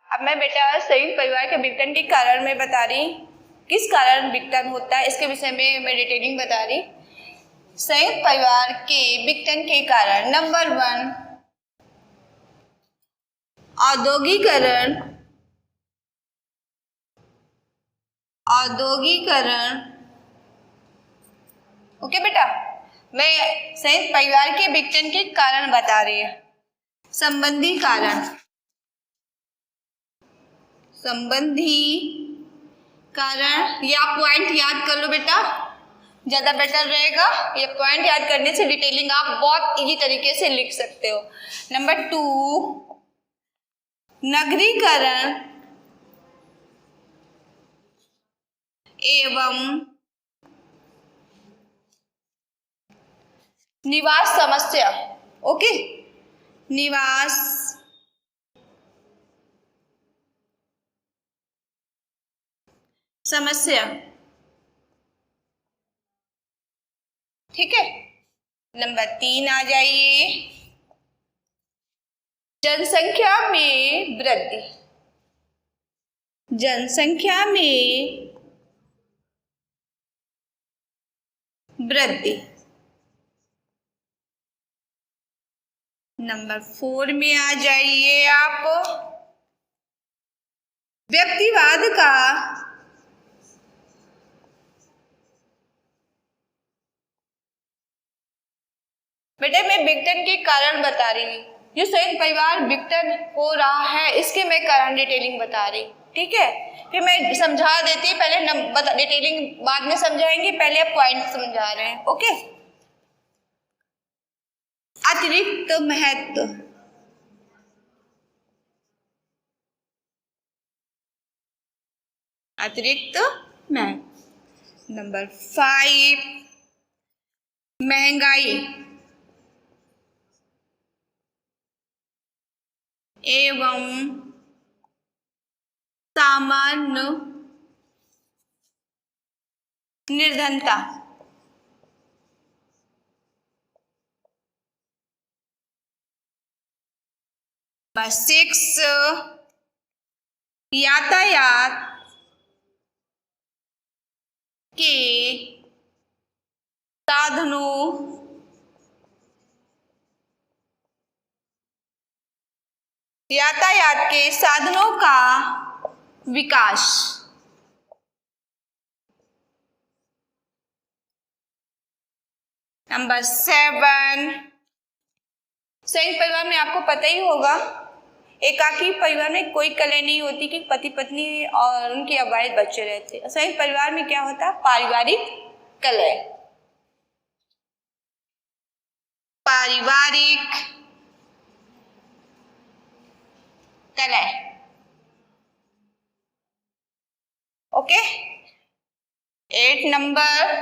अब मैं बेटा संयुक्त परिवार के विघटन के कारण में बता रही, किस कारण विघटन होता है इसके विषय में मैं डिटेलिंग बता रही। संयुक्त परिवार के विघटन के कारण नंबर 1 औद्योगिकरण, ओके बेटा, मैं संयुक्त परिवार के विघटन के कारण बता रही है। संबंधी कारण, ये आप पॉइंट याद कर लो बेटा, ज्यादा बेटर रहेगा। ये पॉइंट याद करने से डिटेलिंग आप बहुत इजी तरीके से लिख सकते हो। नंबर 2 नगरीकरण एवं निवास समस्या, ओके, निवास समस्या, ठीक है। नंबर 3 आ जाइए, जनसंख्या में वृद्धि, नंबर 4 में आ जाइए आप, व्यक्तिवाद का बेटे मैं विघटन के कारण बता रही हूँ, जो संयुक्त परिवार विघटन हो रहा है इसके मैं कारण डिटेलिंग बता रही, ठीक है। फिर मैं समझा देती, पहले डिटेलिंग बाद में समझाएंगे, पहले आप पॉइंट समझा रहे हैं, ओके। अतिरिक्त महत्व, नंबर 5 महंगाई एवं सामान्य निर्धनता, नंबर 6 यातायात के साधनों का विकास, नंबर 7 संयुक्त परिवार में आपको पता ही होगा, एकाकी परिवार में कोई कलह नहीं होती कि पति पत्नी और उनके अवैध बच्चे रहते। संयुक्त परिवार में क्या होता है? पारिवारिक कलह, ओके। 8 नंबर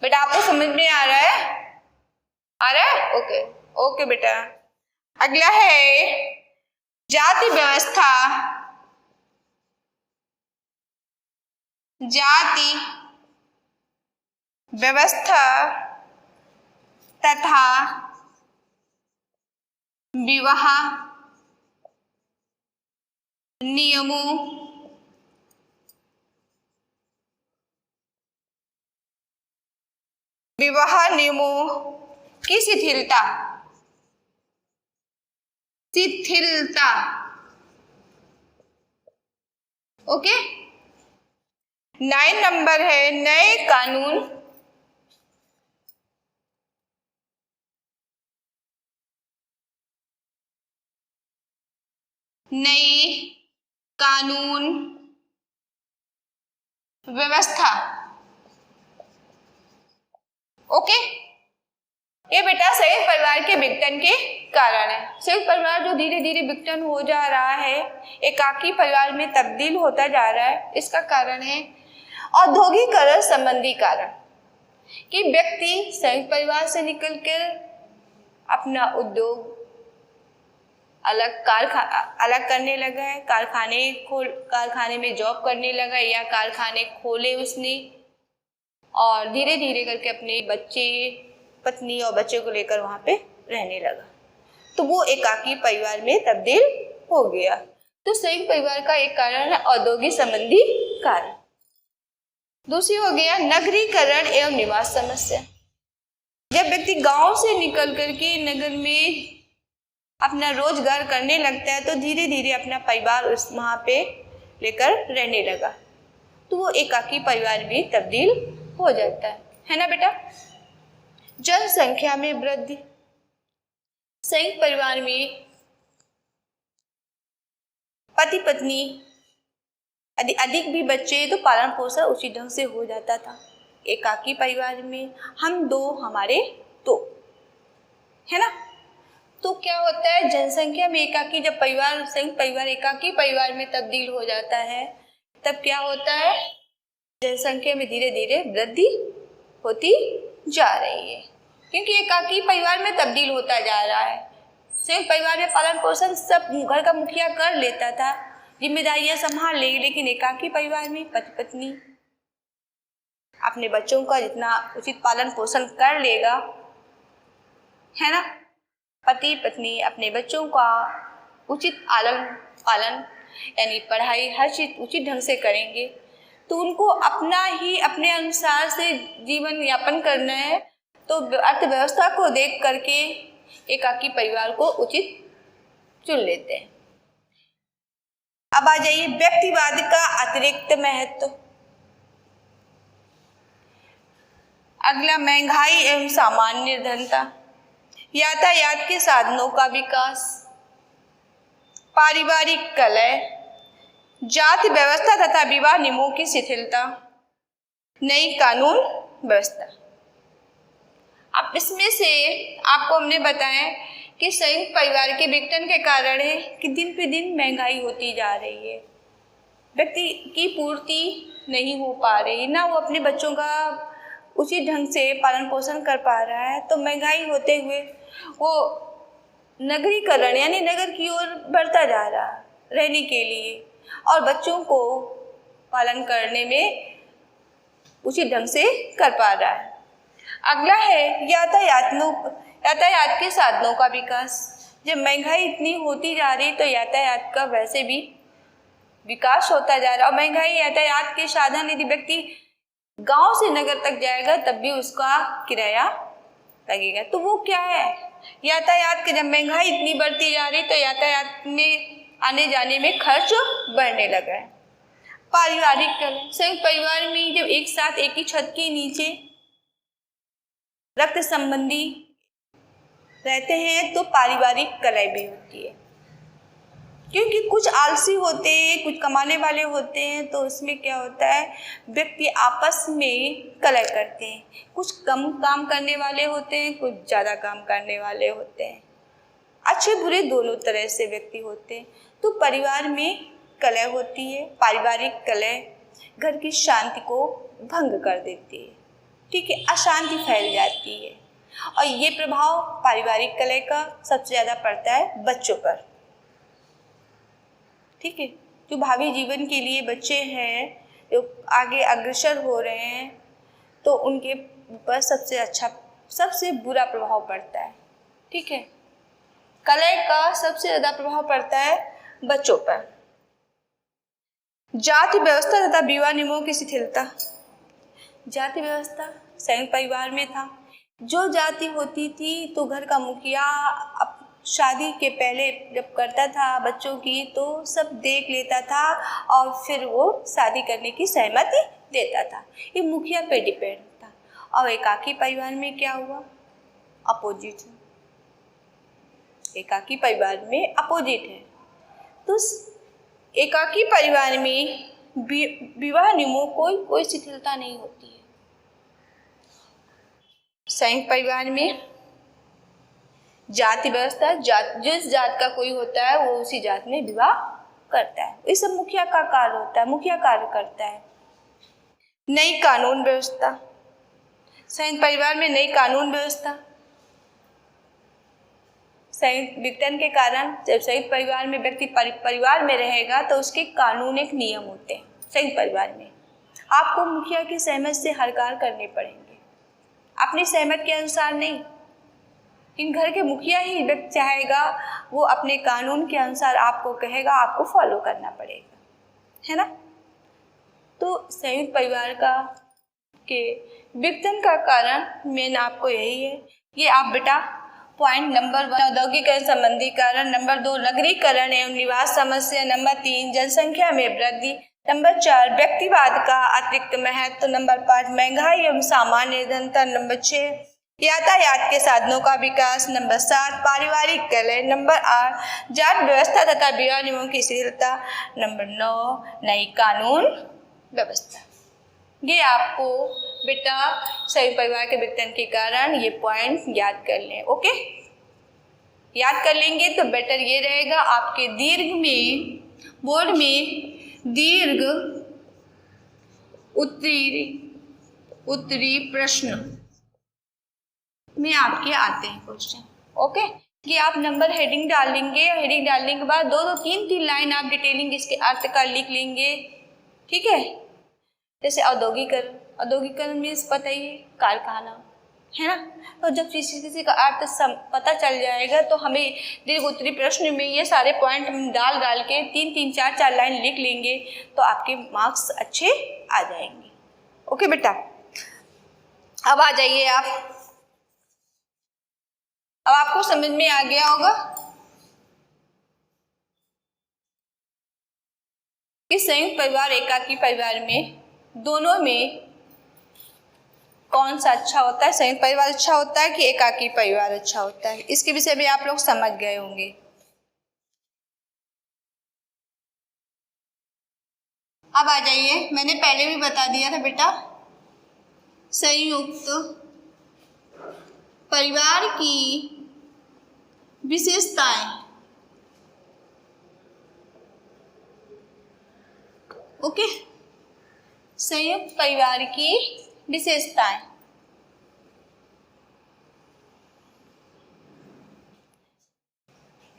बेटा आपको समझ में आ रहा है? ओके ओके बेटा। अगला है जाति व्यवस्था तथा विवाह नियमों की शिथिलता, ओके। 9 नंबर है नए कानून व्यवस्था, ओके। ये बेटा संयुक्त परिवार के विघटन के कारण है। संयुक्त परिवार जो धीरे धीरे विघटन हो जा रहा है, एकाकी परिवार में तब्दील होता जा रहा है, इसका कारण है औद्योगिकरण संबंधी कारण, कि व्यक्ति संयुक्त परिवार से निकलकर अपना उद्योग अलग करने लगा है, कारखाने में जॉब करने लगा या कारखाने खोले उसने, और धीरे धीरे करके अपने पत्नी और बच्चे को लेकर वहां पे रहने लगा, तो वो एकाकी परिवार में तब्दील हो गया। तो संयुक्त परिवार का एक कारण है औद्योगिक संबंधी कारण। दूसरी हो गया नगरीकरण एवं निवास समस्या। जब व्यक्ति गांव से निकल करके नगर में अपना रोजगार करने लगता है तो धीरे धीरे अपना परिवार उस वहां पे लेकर रहने लगा, तो वो एकाकी परिवार भी तब्दील हो जाता है ना बेटा। जनसंख्या में वृद्धि। संयुक्त परिवार में पति पत्नी अधिक भी बच्चे तो पालन पोषण उसी ढंग से हो जाता था। एकाकी परिवार में हम दो हमारे दो, है ना। तो क्या होता है जनसंख्या में एकाकी, जब परिवार संयुक्त परिवार एकाकी परिवार में तब्दील हो जाता है तब क्या होता है, जनसंख्या में धीरे धीरे वृद्धि होती जा रही है, क्योंकि एकाकी परिवार में तब्दील होता जा रहा है। संयुक्त परिवार में पालन पोषण सब घर का मुखिया कर लेता था, जिम्मेदारियां संभाल लेगी, लेकिन एकाकी परिवार में पति पत्नी अपने बच्चों का जितना उचित पालन पोषण कर लेगा, है ना। पति पत्नी अपने बच्चों का उचित आलन पालन यानी पढ़ाई हर चीज उचित ढंग से करेंगे, तो उनको अपना ही अपने अनुसार से जीवन यापन करना है, तो अर्थव्यवस्था को देख करके एकाकी परिवार को उचित चुन लेते हैं। अब आ जाइए व्यक्तिवाद का अतिरिक्त महत्व। अगला महंगाई एवं सामान्य निर्धनता, यातायात के साधनों का विकास, पारिवारिक कलह, जाति व्यवस्था तथा विवाह नियमों की शिथिलता, नई कानून व्यवस्था। अब इसमें से आपको हमने बताया कि संयुक्त परिवार के विघटन के कारण है कि दिन पे दिन महंगाई होती जा रही है, व्यक्ति की पूर्ति नहीं हो पा रही, ना वो अपने बच्चों का उचित ढंग से पालन पोषण कर पा रहा है, तो महंगाई होते हुए वो नगरीकरण यानी नगर की ओर बढ़ता जा रहा है रहने के लिए, और बच्चों को पालन करने में उचित ढंग से कर पा रहा है। अगला है यातायात के साधनों का विकास। जब महंगाई इतनी होती जा रही तो यातायात का वैसे भी विकास होता जा रहा है, और महंगाई यातायात के साधन, यदि व्यक्ति गांव से नगर तक जाएगा तब भी उसका किराया लगेगा, तो वो क्या है, यातायात के जब महंगाई इतनी बढ़ती जा रही तो यातायात में आने जाने में खर्च बढ़ने लगा है। पारिवारिक कलह, संयुक्त परिवार में जब एक साथ एक ही छत के नीचे रक्त संबंधी रहते हैं तो पारिवारिक कलह भी होती है, क्योंकि कुछ आलसी होते हैं, कुछ कमाने वाले होते हैं, तो उसमें क्या होता है व्यक्ति आपस में कलह करते हैं। कुछ कम काम करने वाले होते हैं, कुछ ज़्यादा काम करने वाले होते हैं, अच्छे बुरे दोनों तरह से व्यक्ति होते हैं, तो परिवार में कलह होती है। पारिवारिक कलह घर की शांति को भंग कर देती है, ठीक है, अशांति फैल जाती है, और ये प्रभाव पारिवारिक कलह का सबसे ज़्यादा पड़ता है बच्चों पर, ठीक है। जो भावी जीवन के लिए बच्चे हैं, जो आगे अग्रसर हो रहे हैं, तो उनके ऊपर सबसे बुरा प्रभाव पड़ता है, ठीक है। कलह का सबसे ज़्यादा प्रभाव पड़ता है बच्चों पर। जाति व्यवस्था तथा विवाह नियमों की शिथिलता। जाति व्यवस्था संयुक्त परिवार में था, जो जाति होती थी तो घर का मुखिया शादी के पहले जब करता था बच्चों की तो सब देख लेता था और फिर वो शादी करने की सहमति देता था, ये मुखिया पे डिपेंड था। और एकाकी परिवार में क्या हुआ, अपोजिट है, एकाकी परिवार में अपोजिट है। तो एकाकी परिवार में विवाह नियमों कोई शिथिलता नहीं होती है। संयुक्त परिवार में जाति व्यवस्था, जिस जात का कोई होता है वो उसी जात में विवाह करता है, ये सब मुखिया का कार्य होता है, मुखिया कार्य करता है। नई कानून व्यवस्था, संयुक्त परिवार में नई कानून व्यवस्था। संयुक्त विघटन के कारण जब संयुक्त परिवार में व्यक्ति परिवार में रहेगा तो उसके कानून एक नियम होते हैं। संयुक्त परिवार में आपको मुखिया की सहमति से हर कार्य करने पड़ेंगे, अपनी सहमति के अनुसार नहीं, इन घर के मुखिया ही व्यक्ति चाहेगा, वो अपने कानून के अनुसार आपको कहेगा, आपको फॉलो करना पड़ेगा, है ना। तो संयुक्त परिवार का के विघटन का कारण मेन आपको यही है। ये आप बेटा पॉइंट नंबर 1 औद्योगिकरण संबंधी कारण, नंबर 2 नगरीकरण एवं निवास समस्या, नंबर 3 जनसंख्या में वृद्धि, नंबर 4 व्यक्तिवाद का अतिरिक्त महत्व, नंबर 5 महंगाई एवं सामान्य निधनता, नंबर 6 यातायात के साधनों का विकास, नंबर 7 पारिवारिक कलह, नंबर 8 जात व्यवस्था तथा विवाह नियमों की शिथिलता, नंबर 9 नई कानून व्यवस्था। ये आपको बेटा संयुक्त परिवार के विघटन के कारण ये पॉइंट याद कर लें। ओके, याद कर लेंगे तो बेटर ये रहेगा। आपके दीर्घ में बोर्ड में दीर्घ उत्तरी प्रश्न में आपके आते हैं क्वेश्चन। ओके, ये आप नंबर हेडिंग डाल लेंगे और हेडिंग डालने के बाद 2-2, 3-3 लाइन आप डिटेलिंग इसके अर्थ का लिख लेंगे। ठीक है, जैसे औद्योगिकरण मीन्स पता ही है, कारखाना, है ना। तो जब किसी का अर्थ पता चल जाएगा तो हमें दीर्घ उत्तरी प्रश्न में ये सारे पॉइंट डाल के 3-3, 4-4 लाइन लिख लेंगे तो आपके मार्क्स अच्छे आ जाएंगे। ओके बेटा, अब आ जाइए आप। अब आपको समझ में आ गया होगा कि संयुक्त परिवार एकाकी परिवार में दोनों में कौन सा अच्छा होता है, संयुक्त परिवार अच्छा होता है कि एकाकी परिवार अच्छा होता है। इसके विषय में आप लोग समझ गए होंगे। अब आ जाइए, मैंने पहले भी बता दिया था बेटा, संयुक्त परिवार की विशेषताएं। ओके, संयुक्त परिवार की विशेषताएं।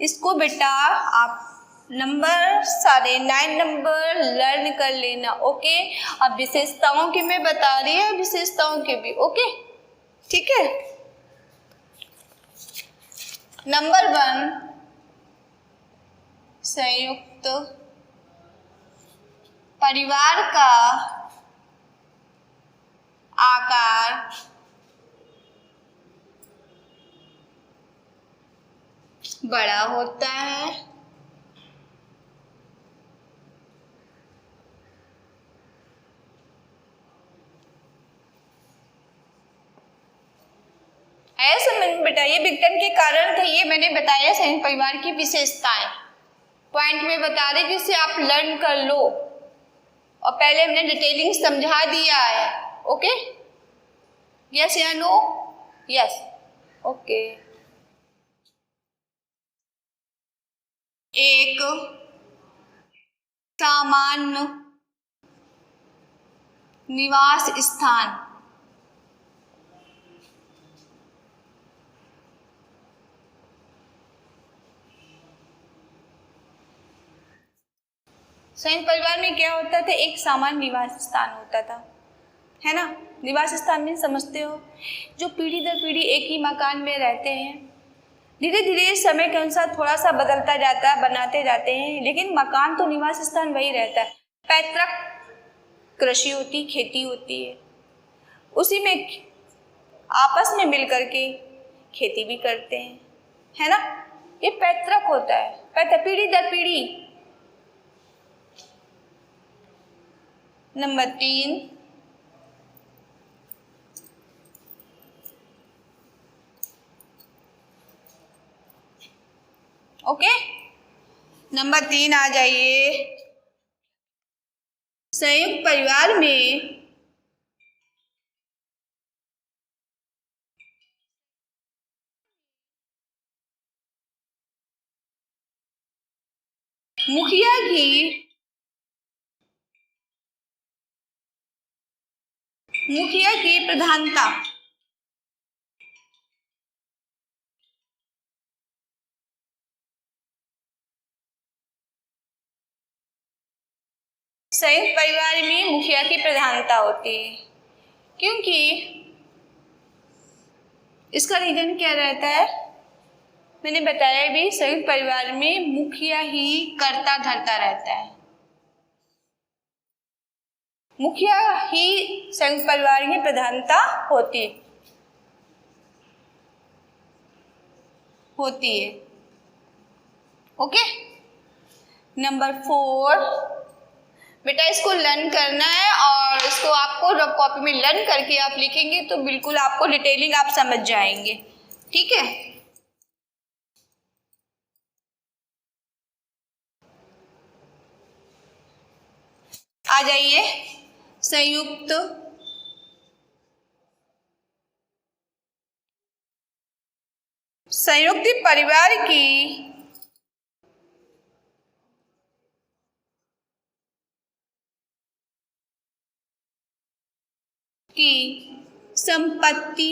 इसको बेटा आप नंबर सारे 9 नंबर लर्न कर लेना। ओके, अब विशेषताओं की मैं बता रही हूँ, विशेषताओं के भी। ओके, ठीक है। नंबर 1 संयुक्त परिवार का आकार बड़ा होता है। ऐसे में बेटा ये विघटन के कारण थे, ये मैंने बताया संयुक्त परिवार की विशेषताएं पॉइंट में बता रही, जिससे आप लर्न कर लो। और पहले हमने डिटेलिंग समझा दिया है। ओके, यस या नो? Yes, okay. एक सामान्य निवास स्थान संयुक्त परिवार में क्या होता था, एक सामान्य निवास स्थान होता था, है ना। निवास स्थान में समझते हो, जो पीढ़ी दर पीढ़ी एक ही मकान में रहते हैं, धीरे धीरे समय के अनुसार थोड़ा सा बदलता जाता है, बनाते जाते हैं, लेकिन मकान तो निवास स्थान वही रहता है। पैतृक कृषि होती, खेती होती है, उसी में आपस में मिल करके खेती भी करते हैं, है ना। ये पैतृक होता है, पैतृक पीढ़ी दर पीढ़ी। नंबर 3 ओके, नंबर 3 आ जाइए। संयुक्त परिवार में मुखिया की प्रधानता संयुक्त परिवार में मुखिया की प्रधानता होती है, क्योंकि इसका रीजन क्या रहता है, मैंने बताया भी संयुक्त परिवार में मुखिया ही कर्ता धर्ता रहता है। मुखिया ही संयुक्त परिवार की प्रधानता होती है। ओके, नंबर 4 बेटा, इसको लर्न करना है और इसको आपको रफ कॉपी में लर्न करके आप लिखेंगे तो बिल्कुल आपको डिटेलिंग आप समझ जाएंगे। ठीक है, आ जाइए। संयुक्त परिवार की संपत्ति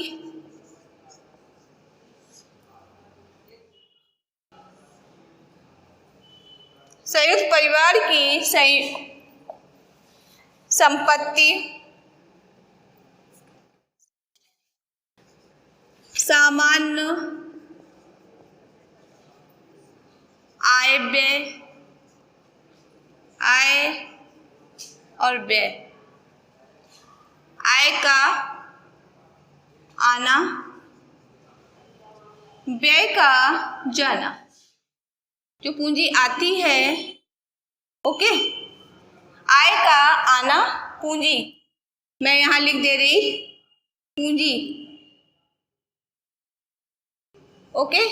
संयुक्त परिवार की संपत्ति सामान्य आय और व्यय, आय का आना, व्यय का जाना, जो पूंजी आती है, ओके, आय का आना पूंजी, मैं यहां लिख दे रही पूंजी, ओके,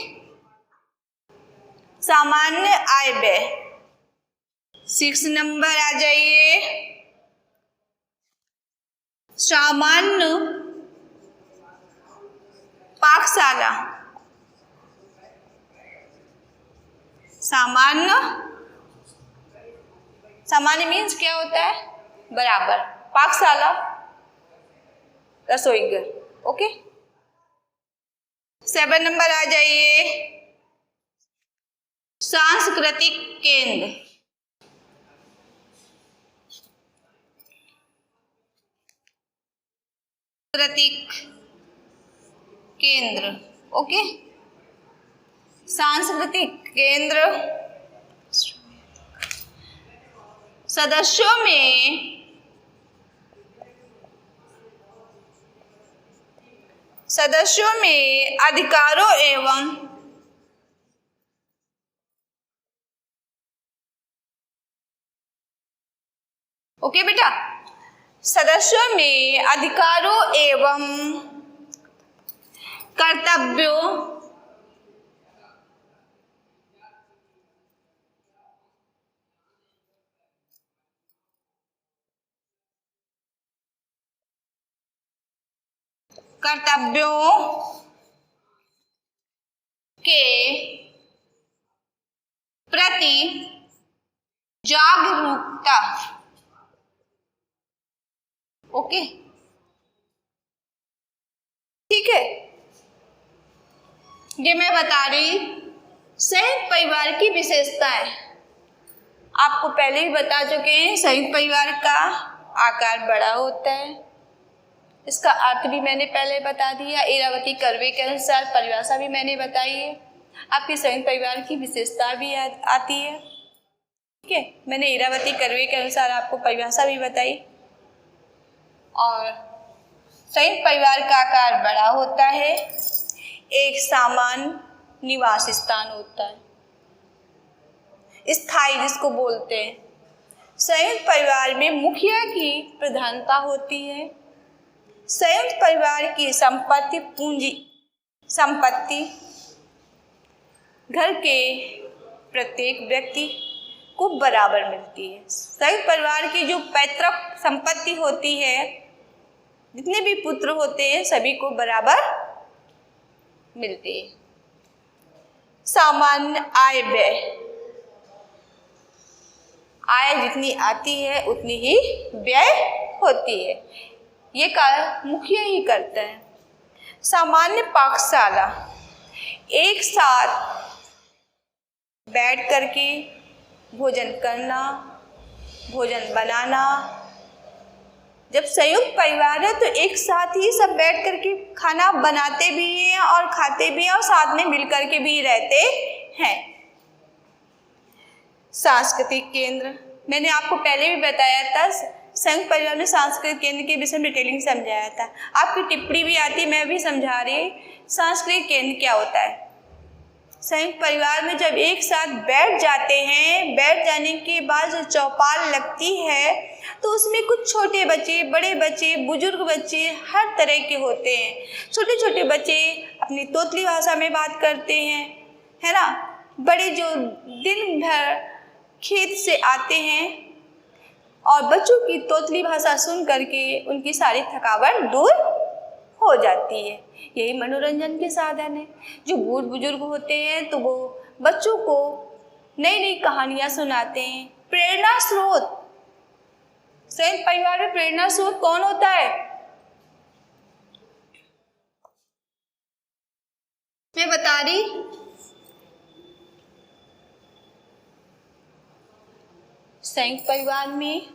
सामान्य आय व्यय। 6 नंबर आ जाइए। सामान्य पाकशाला, सामान्य मीन्स क्या होता है? बराबर, पाकशाला रसोई घर, ओके। 7 नंबर आ जाइए। सांस्कृतिक केंद्र, ओके, सांस्कृतिक केंद्र सदस्यों में अधिकारों एवं ओके बेटा, सदस्यों में अधिकारों एवं कर्तव्यों के प्रति जागरूकता, ओके, ठीक है। ये मैं बता रही संयुक्त परिवार की विशेषताएं, आपको पहले ही बता चुके हैं। संयुक्त परिवार का आकार बड़ा होता है, इसका अर्थ भी मैंने पहले बता दिया। इरावती कर्वे के अनुसार परिभाषा भी मैंने बताई है। आपकी संयुक्त परिवार की विशेषता भी आती है, ठीक है। मैंने इरावती कर्वे के अनुसार आपको परिभाषा भी बताई। और संयुक्त परिवार का आकार बड़ा होता है, एक सामान्य निवास स्थान होता है, स्थायी जिसको बोलते हैं। संयुक्त परिवार में मुखिया की प्रधानता होती है। संयुक्त परिवार की संपत्ति घर के प्रत्येक व्यक्ति को बराबर मिलती है। संयुक्त परिवार की जो पैतृक संपत्ति होती है, जितने भी पुत्र होते हैं सभी को बराबर मिलती है। सामान्य आय व्यय, आय जितनी आती है उतनी ही व्यय होती है, ये कार्य मुखिया ही करता है। सामान्य पाकशाला, एक साथ बैठ करके भोजन करना, भोजन बनाना, जब संयुक्त परिवार है तो एक साथ ही सब बैठ करके खाना बनाते भी हैं और खाते भी हैं और साथ में मिल करके भी रहते हैं। सांस्कृतिक केंद्र, मैंने आपको पहले भी बताया था, संयुक्त परिवार में सांस्कृतिक केंद्र के विषय में डिटेलिंग समझाया था। आपकी टिप्पणी भी आती है, मैं भी समझा रही। सांस्कृतिक केंद्र क्या होता है? संयुक्त परिवार में जब एक साथ बैठ जाते हैं, बैठ जाने के बाद जो चौपाल लगती है तो उसमें कुछ छोटे बच्चे, बड़े बच्चे, बुजुर्ग बच्चे हर तरह के होते हैं। छोटे छोटे बच्चे अपनी तोतली भाषा में बात करते हैं, है ना। बड़े जो दिन भर खेत से आते हैं और बच्चों की तोतली भाषा सुन करके उनकी सारी थकावट दूर हो जाती है। यही मनोरंजन के साधन है। जो बूढ़ बुजुर्ग होते हैं तो वो बच्चों को नई नई कहानियाँ सुनाते हैं। प्रेरणा स्रोत, संयुक्त परिवार में प्रेरणा स्रोत कौन होता है? मैं बता रही, संयुक्त परिवार में